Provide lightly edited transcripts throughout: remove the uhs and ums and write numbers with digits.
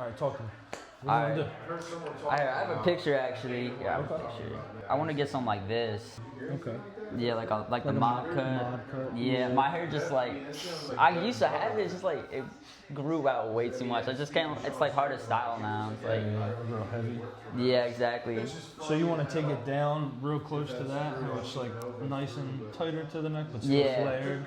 All right, talk to me. What I, do you want to do? I have a picture actually. Yeah, I have a picture. I want to get something like this. Okay. Yeah, like the mod cut. Mod cut. Yeah, my hair just like I used to have it. It's just like it grew out way too much. I just can't. It's like hard to style now. It's like A little heavy. yeah, exactly. So you want to take it down real close to that, how it's like nice and tighter to the neck, but still Yeah. flared?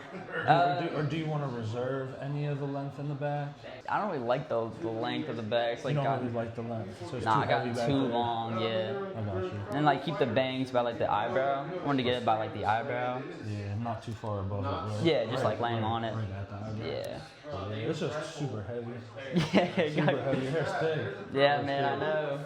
Or do you want to reserve any of the length in the back? I don't really like the length of the back. It's like You don't really like the length, so it's nah, too I got heavy back too there. long. Yeah. I got you. And like keep the bangs by like the eyebrow. I wanted to get it by like the eyebrow. Yeah, not too far above it. Right? Yeah, just like laying on it. Right at the eyebrow. Yeah. It's just super heavy. Yeah. Super heavy. Your hair's thick. Yeah, man, I know.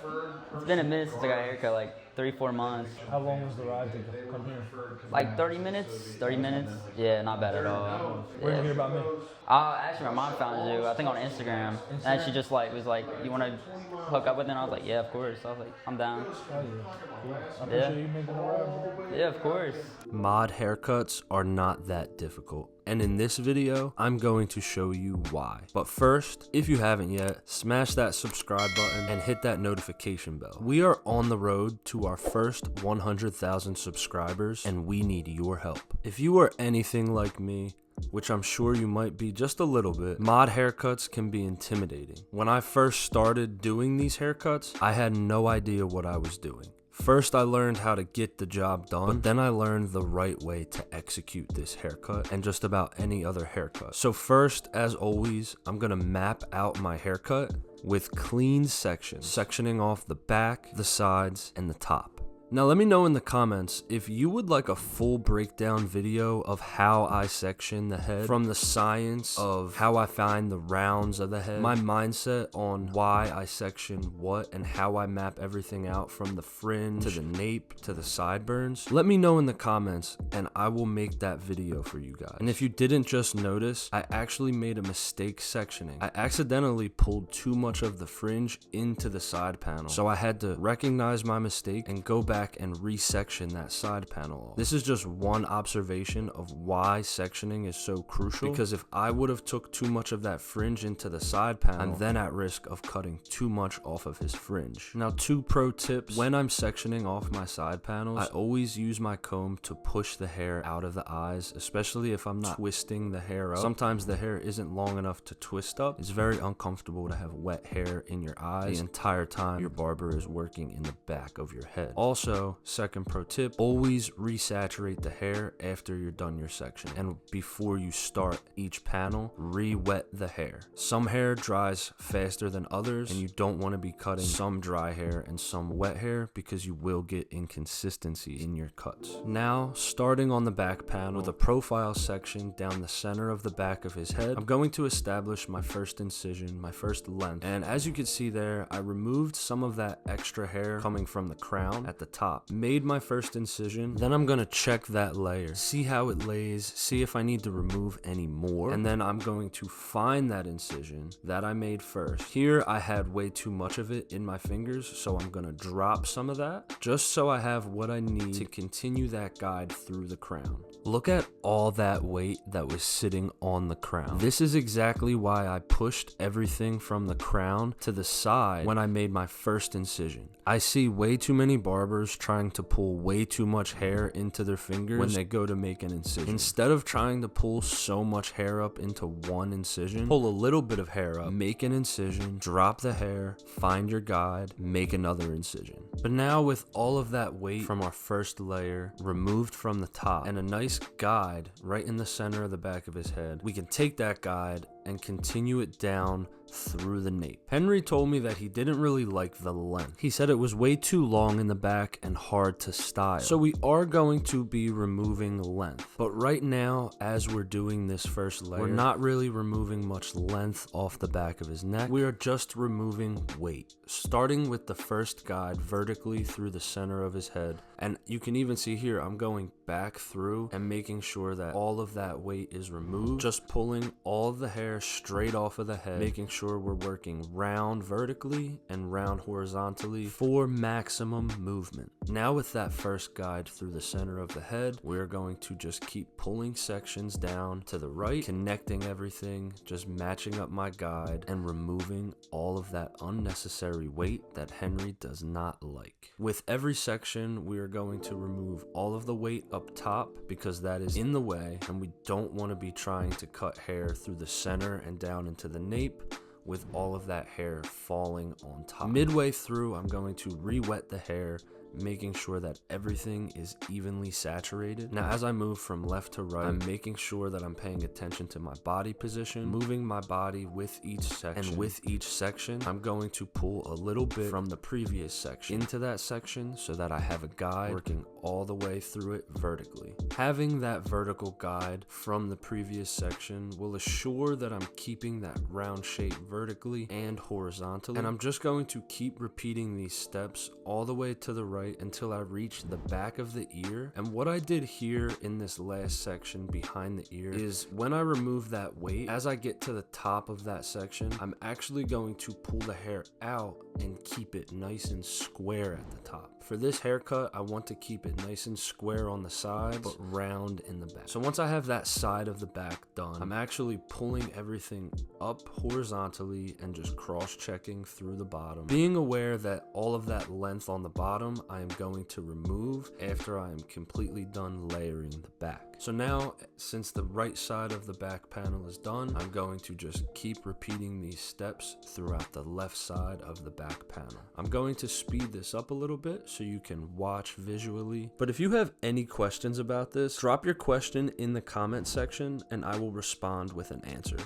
It's been a minute since I got a haircut, like 3-4 months. How long was the ride to come here? Like 30 minutes? 30 minutes? Yeah, not bad at all. Where did you hear about me? Actually, my mom found you, I think on Instagram. And she just like was like, you want to hook up with it? And I was like, yeah, of course. I was like, I'm down. Oh, yeah. Cool. I appreciate you making the ride, bro. Yeah, of course. Mod haircuts are not that difficult, and in this video, I'm going to show you why. But first, if you haven't yet, smash that subscribe button and hit that notification bell. We are on the road to our first 100,000 subscribers, and we need your help. If you are anything like me, which I'm sure you might be just a little bit, mod haircuts can be intimidating. When I first started doing these haircuts, I had no idea what I was doing. First, I learned how to get the job done, but then I learned the right way to execute this haircut and just about any other haircut. So first, as always, I'm gonna map out my haircut with clean sections, sectioning off the back, the sides, and the top. Now let me know in the comments if you would like a full breakdown video of how I section the head, from the science of how I find the rounds of the head, my mindset on why I section what, and how I map everything out from the fringe to the nape to the sideburns. Let me know in the comments and I will make that video for you guys. And if you didn't just notice, I actually made a mistake sectioning. I accidentally pulled too much of the fringe into the side panel, so I had to recognize my mistake and go back and resection that side panel off. This is just one observation of why sectioning is so crucial, because if I would have took too much of that fringe into the side panel, I'm then at risk of cutting too much off of his fringe. Now, 2 pro tips: when I'm sectioning off my side panels, I always use my comb to push the hair out of the eyes, especially if I'm not twisting the hair up. Sometimes the hair isn't long enough to twist up. It's very uncomfortable to have wet hair in your eyes the entire time your barber is working in the back of your head. Also, second pro tip, always resaturate the hair after you're done your section, and before you start each panel, re-wet the hair. Some hair dries faster than others, and you don't want to be cutting some dry hair and some wet hair because you will get inconsistency in your cuts. Now, starting on the back panel with a profile section down the center of the back of his head, I'm going to establish my first incision, my first length, and as you can see there, I removed some of that extra hair coming from the crown at the top, made my first incision, then I'm gonna check that layer, see how it lays, see if I need to remove any more, and then I'm going to find that incision that I made first. Here I had way too much of it in my fingers, so I'm gonna drop some of that, just so I have what I need to continue that guide through the crown. Look at all that weight that was sitting on the crown. This is exactly why I pushed everything from the crown to the side when I made my first incision. I see way too many barbers trying to pull way too much hair into their fingers when they go to make an incision. Instead of trying to pull so much hair up into one incision, pull a little bit of hair up, make an incision, drop the hair, find your guide, make another incision. But now with all of that weight from our first layer removed from the top and a nice guide right in the center of the back of his head, we can take that guide and continue it down through the nape. Henry told me that he didn't really like the length. He said it was way too long in the back and hard to style. So we are going to be removing length. But right now, as we're doing this first layer, we're not really removing much length off the back of his neck. We are just removing weight, starting with the first guide vertically through the center of his head. And you can even see here, I'm going back through and making sure that all of that weight is removed, just pulling all of the hair hair straight off of the head, making sure we're working round vertically and round horizontally for maximum movement. Now with that first guide through the center of the head, we're going to just keep pulling sections down to the right, connecting everything, just matching up my guide and removing all of that unnecessary weight that Henry does not like. With every section, we are going to remove all of the weight up top because that is in the way, and we don't want to be trying to cut hair through the center and down into the nape with all of that hair falling on top. Midway through, I'm going to re-wet the hair, making sure that everything is evenly saturated. Now, as I move from left to right, I'm making sure that I'm paying attention to my body position, moving my body with each section. And with each section, I'm going to pull a little bit from the previous section into that section so that I have a guide working all the way through it vertically. Having that vertical guide from the previous section will assure that I'm keeping that round shape vertically and horizontally. And I'm just going to keep repeating these steps all the way to the right until I reach the back of the ear. And what I did here in this last section behind the ear is when I remove that weight, as I get to the top of that section, I'm actually going to pull the hair out and keep it nice and square at the top. For this haircut, I want to keep it nice and square on the sides, but round in the back. So once I have that side of the back done, I'm actually pulling everything up horizontally and just cross-checking through the bottom, being aware that all of that length on the bottom I am going to remove after I am completely done layering the back. So now, since the right side of the back panel is done, I'm going to just keep repeating these steps throughout the left side of the back panel. I'm going to speed this up a little bit so you can watch visually. But if you have any questions about this, drop your question in the comment section and I will respond with an answer.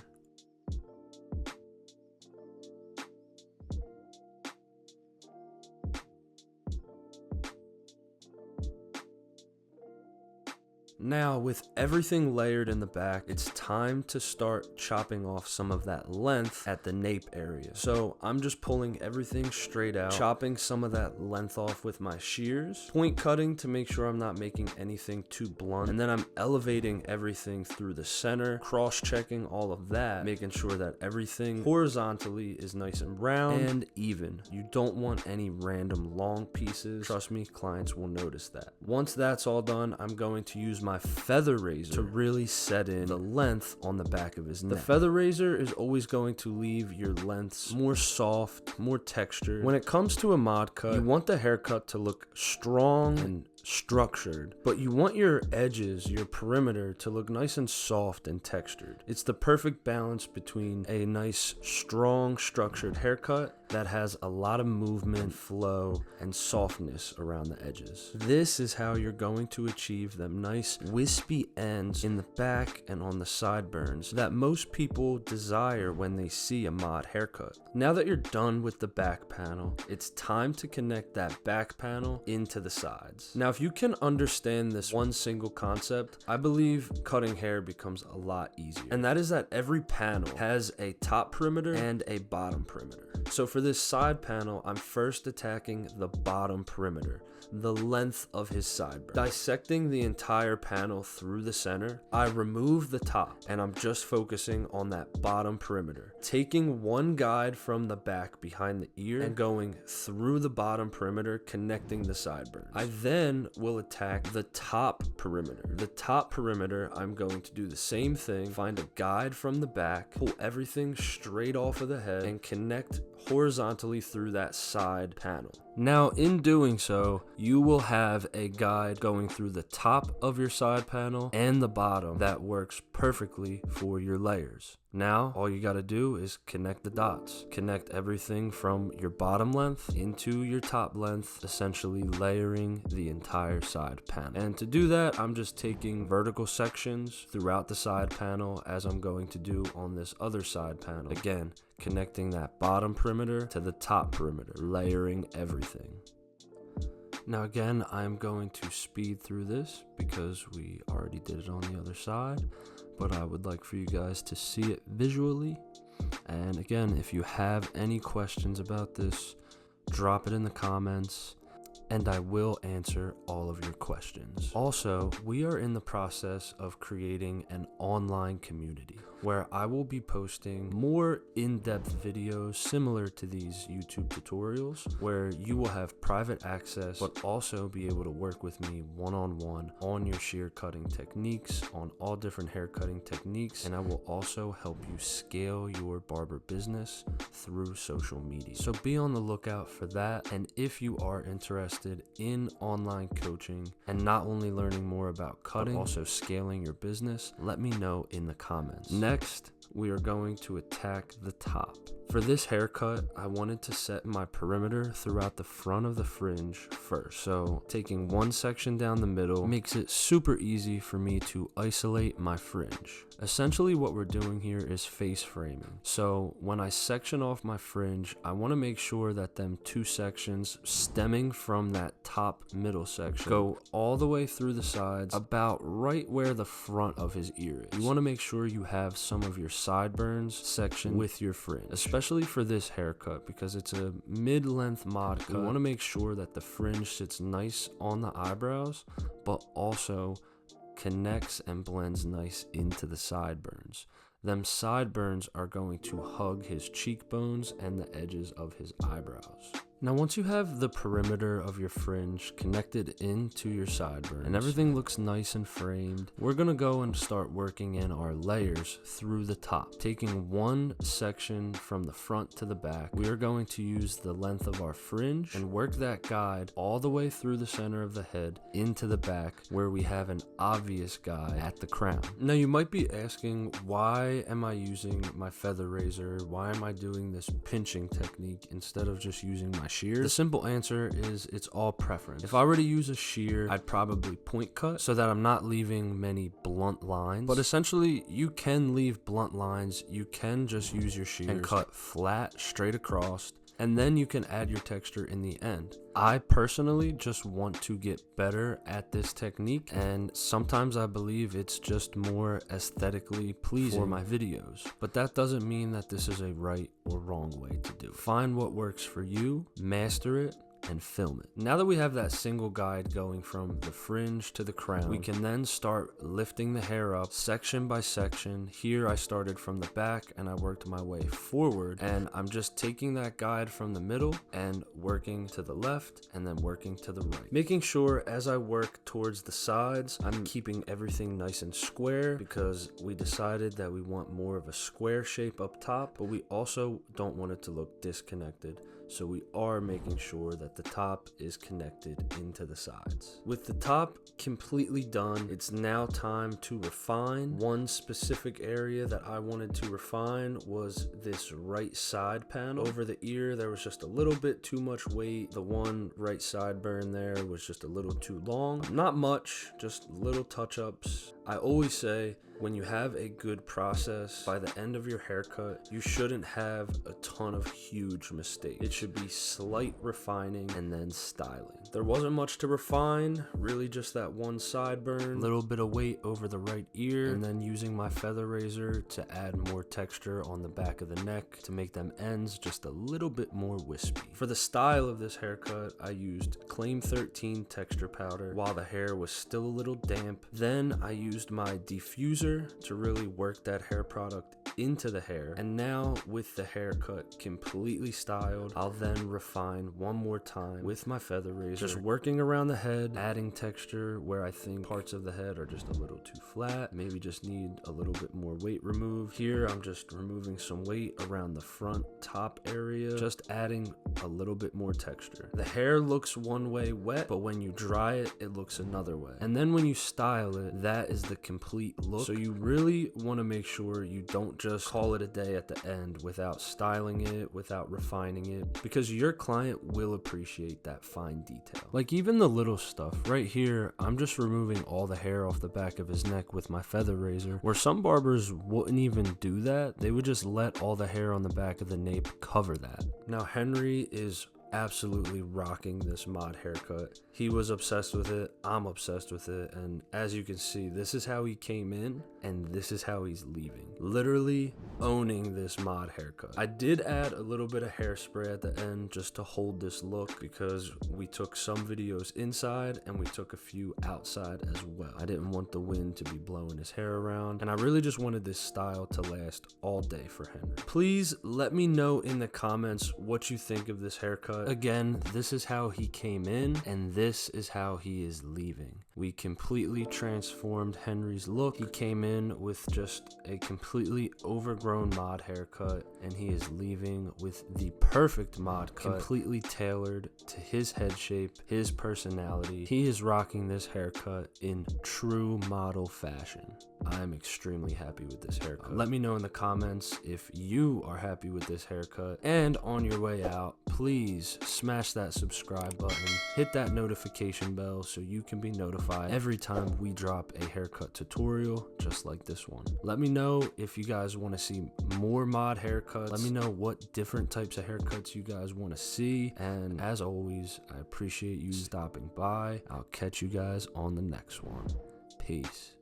Now, with everything layered in the back, it's time to start chopping off some of that length at the nape area. So I'm just pulling everything straight out, chopping some of that length off with my shears, point cutting to make sure I'm not making anything too blunt, and then I'm elevating everything through the center, cross-checking all of that, making sure that everything horizontally is nice and round and even. You don't want any random long pieces. Trust me, clients will notice that. Once that's all done, I'm going to use my feather razor to really set in the length on the back of his neck. The feather razor is always going to leave your lengths more soft, more textured. When it comes to a mod cut, you want the haircut to look strong and structured, but you want your edges, your perimeter, to look nice and soft and textured. It's the perfect balance between a nice, strong, structured haircut that has a lot of movement, flow, and softness around the edges. This is how you're going to achieve them nice, wispy ends in the back and on the sideburns that most people desire when they see a mod haircut. Now that you're done with the back panel, it's time to connect that back panel into the sides. Now, if you can understand this one single concept, I believe cutting hair becomes a lot easier. And that is that every panel has a top perimeter and a bottom perimeter. So for this side panel, I'm first attacking the bottom perimeter, the length of his sideburn. Dissecting the entire panel through the center, I remove the top and I'm just focusing on that bottom perimeter, taking one guide from the back behind the ear and going through the bottom perimeter, connecting the sideburns. I then will attack the top perimeter. The top perimeter, I'm going to do the same thing, find a guide from the back, pull everything straight off of the head and connect horizontally through that side panel. Now, in doing so, you will have a guide going through the top of your side panel and the bottom that works perfectly for your layers. Now, all you got to do is connect the dots. Connect everything from your bottom length into your top length, essentially layering the entire side panel. And to do that, I'm just taking vertical sections throughout the side panel as I'm going to do on this other side panel. Again, connecting that bottom perimeter to the top perimeter, layering everything. Now again, I'm going to speed through this because we already did it on the other side, but I would like for you guys to see it visually. And again, if you have any questions about this, drop it in the comments and I will answer all of your questions. Also, we are in the process of creating an online community. where I will be posting more in-depth videos similar to these YouTube tutorials, where you will have private access, but also be able to work with me one-on-one on your shear cutting techniques, on all different hair cutting techniques, and I will also help you scale your barber business through social media. So be on the lookout for that. And if you are interested in online coaching and not only learning more about cutting, but also scaling your business, let me know in the comments. Next, we are going to attack the top. For this haircut, I wanted to set my perimeter throughout the front of the fringe first. So taking one section down the middle makes it super easy for me to isolate my fringe. Essentially what we're doing here is face framing. So when I section off my fringe, I want to make sure that them two sections stemming from that top middle section go all the way through the sides, about right where the front of his ear is. You want to make sure you have some of your sideburns section with your fringe, especially for this haircut because it's a mid-length mod cut. You want to make sure that the fringe sits nice on the eyebrows, but also connects and blends nice into the sideburns. Them sideburns are going to hug his cheekbones and the edges of his eyebrows. Now, once you have the perimeter of your fringe connected into your sideburns and everything looks nice and framed, we're gonna go and start working in our layers through the top. Taking one section from the front to the back, we are going to use the length of our fringe and work that guide all the way through the center of the head into the back where we have an obvious guide at the crown. Now, you might be asking, why am I using my feather razor? Why am I doing this pinching technique instead of just using my shears? The simple answer is it's all preference. If I were to use a shear, I'd probably point cut so that I'm not leaving many blunt lines. But essentially, you can leave blunt lines. You can just use your shears and cut flat, straight across, and then you can add your texture in the end. I personally just want to get better at this technique, and sometimes I believe it's just more aesthetically pleasing for my videos. But that doesn't mean that this is a right or wrong way to do it. Find what works for you, master it, and film it. Now that we have that single guide going from the fringe to the crown, we can then start lifting the hair up section by section. Here I started from the back and I worked my way forward, and I'm just taking that guide from the middle and working to the left and then working to the right, making sure as I work towards the sides I'm keeping everything nice and square, because we decided that we want more of a square shape up top, but we also don't want it to look disconnected. So we are making sure that the top is connected into the sides. With the top completely done, it's now time to refine. One specific area that I wanted to refine was this right side panel. Over the ear, there was just a little bit too much weight. The one right sideburn there was just a little too long. Not much, just little touch-ups. I always say, when you have a good process, by the end of your haircut, you shouldn't have a ton of huge mistakes. It should be slight refining and then styling. There wasn't much to refine, really just that one sideburn, a little bit of weight over the right ear, and then using my feather razor to add more texture on the back of the neck to make them ends just a little bit more wispy. For the style of this haircut, I used Claim 13 texture powder while the hair was still a little damp. Then I used my diffuser to really work that hair product into the hair. And now with the haircut completely styled, I'll then refine one more time with my feather razor, just working around the head, adding texture where I think parts of the head are just a little too flat, maybe just need a little bit more weight removed. Here I'm just removing some weight around the front top area, just adding a little bit more texture. The hair looks one way wet, but when you dry it, it looks another way. And then when you style it, that is the complete look. So you really want to make sure you don't just call it a day at the end without styling it, without refining it, because your client will appreciate that fine detail. Like even the little stuff right here, I'm just removing all the hair off the back of his neck with my feather razor, where some barbers wouldn't even do that. They would just let all the hair on the back of the nape cover that. Now Henry is absolutely rocking this mod haircut. He was obsessed with it, I'm obsessed with it, and as you can see, this is how he came in and this is how he's leaving. Literally owning this mod haircut. I did add a little bit of hairspray at the end just to hold this look because we took some videos inside and we took a few outside as well. I didn't want the wind to be blowing his hair around, and I really just wanted this style to last all day for Henry. Please let me know in the comments what you think of this haircut. Again, this is how he came in and this is how he is leaving. We completely transformed Henry's look. He came in with just a completely overgrown mod haircut and he is leaving with the perfect mod cut, completely tailored to his head shape, his personality. He is rocking this haircut in true model fashion. I'm extremely happy with this haircut. Let me know in the comments if you are happy with this haircut. And on your way out, please smash that subscribe button, hit that notification bell so you can be notified every time we drop a haircut tutorial just like this one. Let me know if you guys want to see more mod haircuts. Let me know what different types of haircuts you guys want to see. And as always, I appreciate you stopping by. I'll catch you guys on the next one. Peace.